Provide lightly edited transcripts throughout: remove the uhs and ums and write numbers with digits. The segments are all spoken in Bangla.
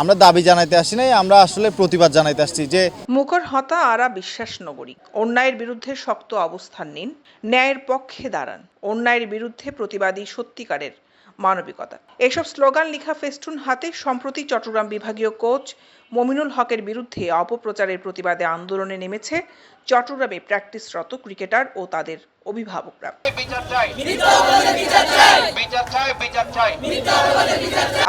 আমরা দাবি জানাইতে আসি নাই, আমরা আসলে প্রতিবাদ জানাইতে আসছি যে মুখর হতা আরা বিশ্বাস নগরী অন্যায়ের বিরুদ্ধে শক্ত অবস্থান নিন, ন্যায়ের পক্ষে দাঁড়ান, অন্যায়ের বিরুদ্ধে প্রতিবাদী সত্যিকারের মানবিকতা। এসব স্লোগান লেখা ফেস্টুন হাতে সম্প্রতি চট্টগ্রাম বিভাগীয় কোচ মমিনুল হকের বিরুদ্ধে অপপ্রচারের প্রতিবাদে আন্দোলনে নেমেছে চট্টগ্রামে প্র্যাকটিসরত ক্রিকেটার ও তাদের অভিভাবকরা।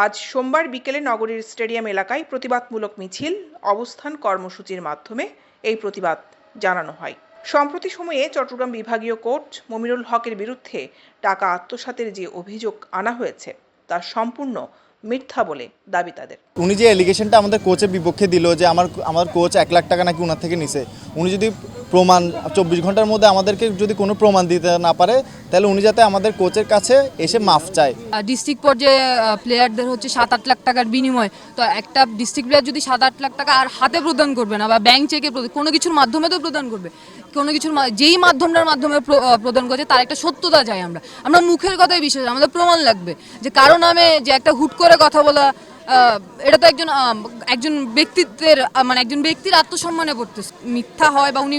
আজ সোমবার বিকেলে নগরীর স্টেডিয়াম এলাকায় প্রতিবাদমূলক মিছিল, অবস্থান কর্মসূচির মাধ্যমে এই প্রতিবাদ জানানো হয়। সম্প্রতি সময়ে চট্টগ্রাম বিভাগীয় কোচ মমিনুল হকের বিরুদ্ধে টাকা আত্মসাতের যে অভিযোগ আনা হয়েছে তা সম্পূর্ণ মিথ্যা বলে দাবি তাদের। উনি যে এলিগেশনটা আমাদের কোচের বিপক্ষে দিল যে আমার কোচ 1 লাখ টাকা নাকি ওনার থেকে নিছে, উনি যদি প্রমাণ 24 ঘন্টার মধ্যে আমাদেরকে যদি কোনো প্রমাণ দিতে না পারে তাহলে উনি যাতে আমাদের কোচের কাছে এসে মাফ চায়। ডিস্ট্রিক্ট পর্যায়ে প্লেয়ারদের হচ্ছে 7-8 লাখ টাকার বিনিময়, তো একটা ডিস্ট্রিক্ট প্লেয়ার যদি 7-8 লাখ টাকা আর হাতে প্রদান করবে না বা ব্যাংক চেকে কোনো কিছুর মাধ্যমে তো প্রদান করবে, কোনো কিছুর যেই মাধ্যমটার মাধ্যমে প্রদান করছে তার একটা সত্যতা চাই। আমরা মুখের কথাই বিশ্বাস, আমাদের প্রমাণ লাগবে যে কারো নামে যে একটা হুট করে কথা বলা, এটা তো একজন ব্যক্তিত্বের মানে একজন ব্যক্তির আত্মসম্মানে পড়তে মিথ্যা হয় বা উনি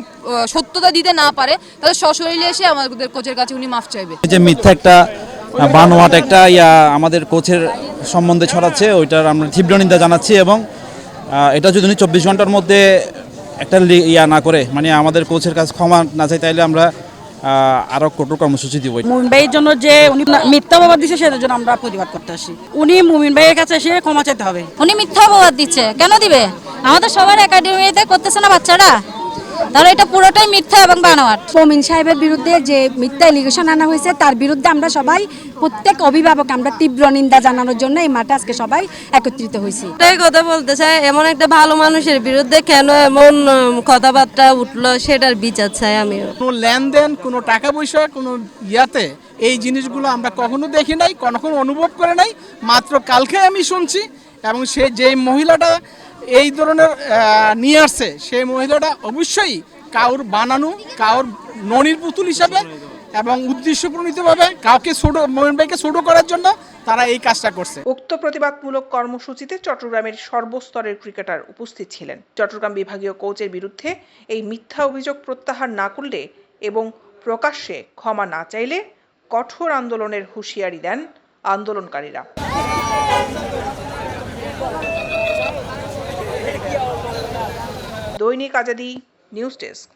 সত্যতা দিতে না পারে তাহলে সশরীরে এসে আমাদের কোচের কাছে উনি মাফ চাইবে। যে মিথ্যা একটা বানোয়াট একটা আমাদের কোচের সম্বন্ধে ছড়াচ্ছে, ওইটার আমরা তীব্র নিন্দা জানাচ্ছি এবং এটা যদি উনি 24 ঘন্টার মধ্যে একটা না করে মানে আমাদের কোচের কাছে ক্ষমা না চাই তাইলে আমরা আরো কঠোর কর্মসূচি দিব। মুমিন ভাইয়ের জন্য যে উনি মিথ্যা অপবাদ দিচ্ছে সেটার জন্য আমরা প্রতিবাদ করতে আসি। উনি মুমিন ভাইয়ের কাছে এসে ক্ষমা চাইতে হবে। উনি মিথ্যা অপবাদ দিচ্ছে, কেন দিবে? আমাদের সবার একাডেমিতে করতেছে না বাচ্চারা, তাহলে এটা পুরোটাই মিথ্যা এবং বানোয়াট। মমিন সাহেবের বিরুদ্ধে যে মিথ্যা এলিগেশন আনা হয়েছে তার বিরুদ্ধে আমরা সবাই প্রত্যেক অভিভাবক আমরা তীব্র নিন্দা জানানোর জন্য এই মাঠে আজকে সবাই একত্রিত হয়েছি। এই কথা বলতে চাই, এমন একটা ভালো মানুষের বিরুদ্ধে কেন এমন কথাবার্তা উঠলো সেটার বিচার চাই আমি। কোনো লেনদেন, কোনো টাকা পয়সা, কোনো ইয়াতে এই জিনিসগুলো আমরা কখনো দেখি নাই, কখনো অনুভব করে নাই, মাত্র কালকে আমি শুনছি। এবং সে যেই মহিলাটা এই ধরনের নিয়ে আসছে সেই মহিলাটা অবশ্যই কাউর বানানো, কাউর ননির পুতুল হিসাবে এবং উদ্দেশ্যপ্রণীতভাবে কাউকে ছোট মমিন ভাইকে ছোট করার জন্য তারা এই কাজটা করছে। উক্ত প্রতিবাদমূলক কর্মসূচিতে চট্টগ্রামের সর্বস্তরের ক্রিকেটার উপস্থিত ছিলেন। চট্টগ্রাম বিভাগীয় কোচের বিরুদ্ধে এই মিথ্যা অভিযোগ প্রত্যাহার না করলে এবং প্রকাশ্যে ক্ষমা না চাইলে কঠোর আন্দোলনের হুঁশিয়ারি দেন আন্দোলনকারীরা। দৈনিক আজাদী নিউজ ডেস্ক।